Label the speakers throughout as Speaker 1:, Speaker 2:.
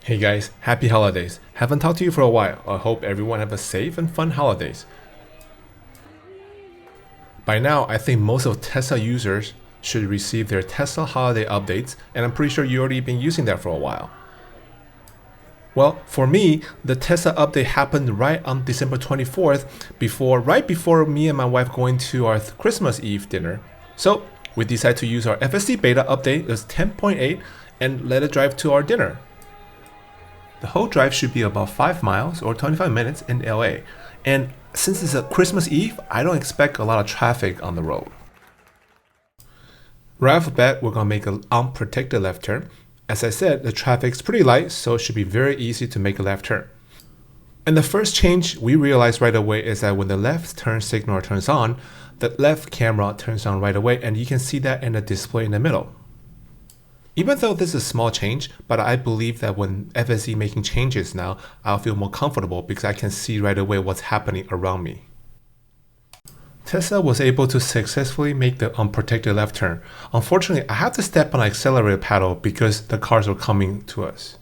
Speaker 1: Hey guys, happy holidays. Haven't talked to you for a while. I hope everyone have a safe and fun holidays. By now, I think most of Tesla users should receive their Tesla holiday updates, and I'm pretty sure you already been using that for a while. Well, for me, the Tesla update happened right on December 24th, right before me and my wife going to our Christmas Eve dinner. So we decided to use our FSD beta update as 10.8 and let it drive to our dinner. The whole drive should be about 5 miles or 25 minutes in LA. And since it's a Christmas Eve, I don't expect a lot of traffic on the road. Right off the bat, we're going to make an unprotected left turn. As I said, the traffic's pretty light, so it should be very easy to make a left turn. And the first change we realized right away is that when the left turn signal turns on, the left camera turns on right away, and you can see that in the display in the middle. Even though this is a small change, but I believe that when FSD making changes now, I'll feel more comfortable because I can see right away what's happening around me. Tesla was able to successfully make the unprotected left turn. Unfortunately, I had to step on the accelerator pedal because the cars were coming to us.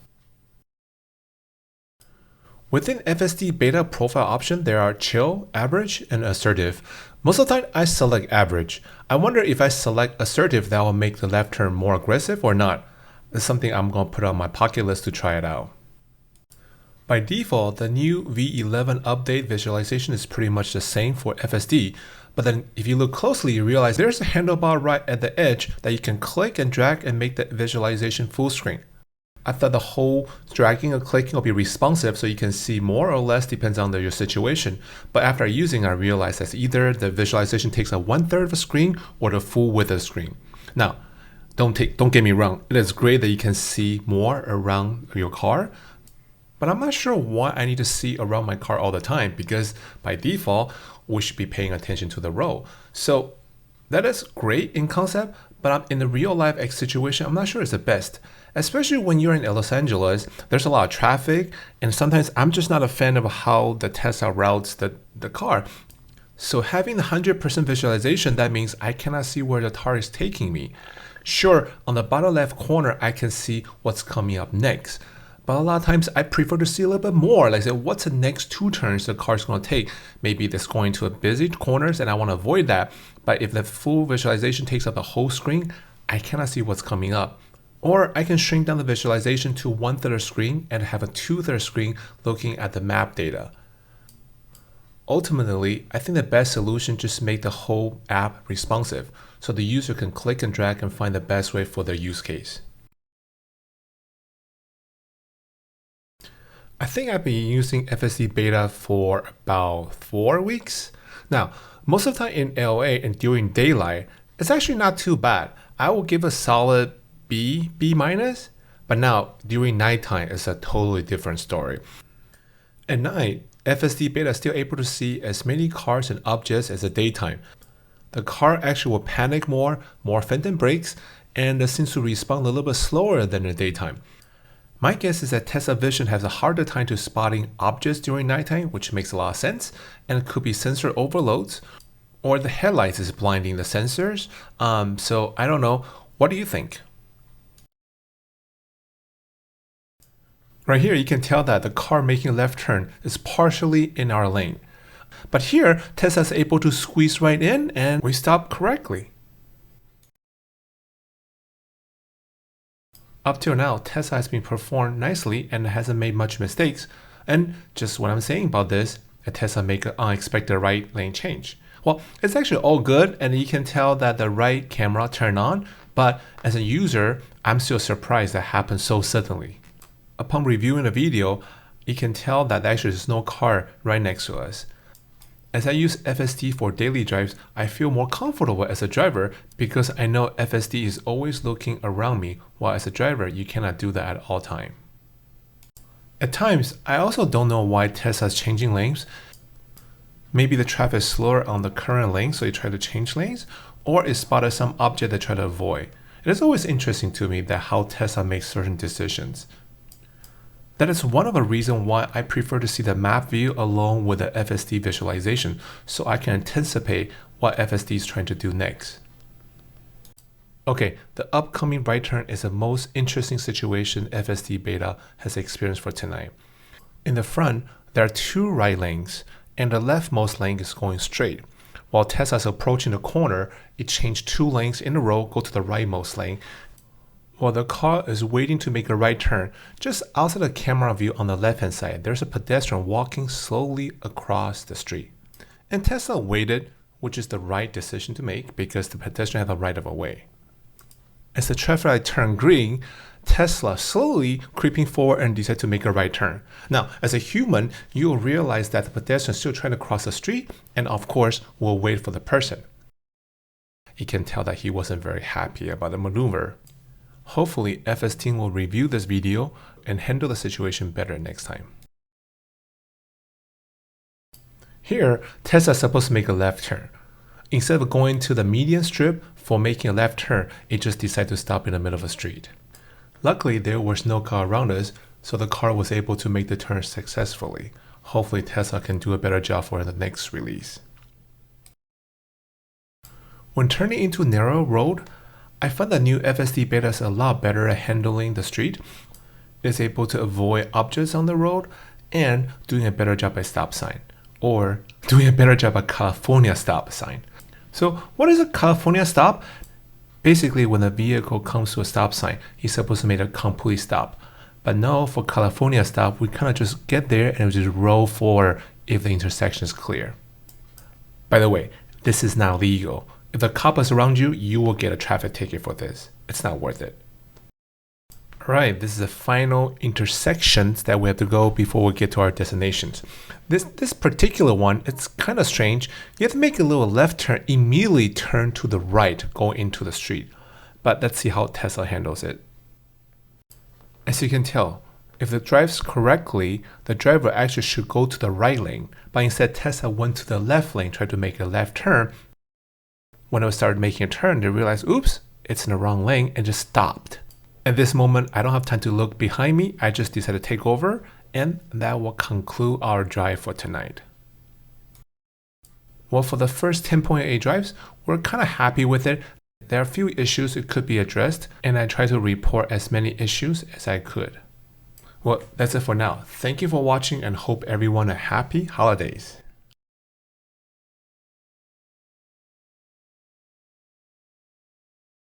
Speaker 1: Within FSD beta profile option, there are chill, average, and assertive. Most of the time, I select average. I wonder if I select assertive, that will make the left turn more aggressive or not. It's something I'm going to put on my pocket list to try it out. By default, the new V11 update visualization is pretty much the same for FSD, but then if you look closely, you realize there's a handlebar right at the edge that you can click and drag and make the visualization full screen. I thought the whole dragging and clicking will be responsive so you can see more or less depends on your situation. But after using, I realized that either the visualization takes a 1/3 of a screen or the full width of the screen. Now, don't get me wrong, it is great that you can see more around your car, but I'm not sure why I need to see around my car all the time because by default, we should be paying attention to the road. So that is great in concept, but in the real life situation, I'm not sure it's the best. Especially when you're in Los Angeles, there's a lot of traffic, and sometimes I'm just not a fan of how the Tesla routes the car. So having the 100% visualization, that means I cannot see where the car is taking me. Sure, on the bottom left corner, I can see what's coming up next. But a lot of times I prefer to see a little bit more. Like say, what's the next 2 turns the car is going to take? Maybe it's going to a busy corners and I want to avoid that. But if the full visualization takes up the whole screen, I cannot see what's coming up. Or I can shrink down the visualization to 1/3 screen and have a 2/3 screen looking at the map data. Ultimately, I think the best solution just make the whole app responsive so the user can click and drag and find the best way for their use case. I think I've been using FSD beta for about 4 weeks. Now, most of the time in LA and during daylight, it's actually not too bad. I will give a solid B minus, but now during nighttime, it's a totally different story. At night, FSD beta is still able to see as many cars and objects as the daytime. The car actually will panic more phantom brakes, and it seems to respond a little bit slower than the daytime. My guess is that Tesla Vision has a harder time to spotting objects during nighttime, which makes a lot of sense, and it could be sensor overloads, or the headlights is blinding the sensors. So I don't know. What do you think? Right here, you can tell that the car making a left turn is partially in our lane. But here, Tesla is able to squeeze right in and we stop correctly. Up till now, Tesla has been performed nicely and hasn't made much mistakes. And just what I'm saying about this, Tesla make an unexpected right lane change. Well, it's actually all good and you can tell that the right camera turned on, but as a user, I'm still surprised that happened so suddenly. Upon reviewing the video, you can tell that actually there's no car right next to us. As I use FSD for daily drives, I feel more comfortable as a driver because I know FSD is always looking around me, while as a driver, you cannot do that at all time. At times, I also don't know why Tesla is changing lanes. Maybe the traffic is slower on the current lane, so they try to change lanes, or it spotted some object they try to avoid. It is always interesting to me that how Tesla makes certain decisions. That is one of the reasons why I prefer to see the map view along with the FSD visualization so I can anticipate what FSD is trying to do next. Okay, the upcoming right turn is the most interesting situation FSD Beta has experienced for tonight. In the front, there are two right lanes, and the leftmost lane is going straight. While Tesla is approaching the corner, it changed 2 lanes in a row, go to the rightmost lane. While the car is waiting to make a right turn, just outside the camera view on the left-hand side, there's a pedestrian walking slowly across the street. And Tesla waited, which is the right decision to make because the pedestrian had the right of way. As the traffic light turned green, Tesla slowly creeping forward and decided to make a right turn. Now, as a human, you will realize that the pedestrian is still trying to cross the street and of course will wait for the person. You can tell that he wasn't very happy about the maneuver. Hopefully, FS team will review this video and handle the situation better next time. Here, Tesla is supposed to make a left turn. Instead of going to the median strip for making a left turn, it just decided to stop in the middle of the street. Luckily, there was no car around us, so the car was able to make the turn successfully. Hopefully, Tesla can do a better job for the next release. When turning into a narrow road, I find the new FSD Beta is a lot better at handling the street. It is able to avoid objects on the road and doing a better job at stop sign, or doing a better job at California stop sign. So what is a California stop? Basically, when a vehicle comes to a stop sign, he's supposed to make a complete stop. But no, for California stop, we kind of just get there and we just roll forward if the intersection is clear. By the way, this is not legal. If the cop is around you, you will get a traffic ticket for this. It's not worth it. Alright, this is the final intersections that we have to go before we get to our destinations. This particular one, it's kind of strange. You have to make a little left turn, immediately turn to the right, going into the street. But let's see how Tesla handles it. As you can tell, if it drives correctly, the driver actually should go to the right lane. But instead, Tesla went to the left lane, tried to make a left turn. When it started making a turn, they realized, oops, it's in the wrong lane, and just stopped. At this moment, I don't have time to look behind me. I just decided to take over, and that will conclude our drive for tonight. Well, for the first 10.8 drives, we're kind of happy with it. There are a few issues it could be addressed, and I try to report as many issues as I could. Well, that's it for now. Thank you for watching and hope everyone a happy holidays.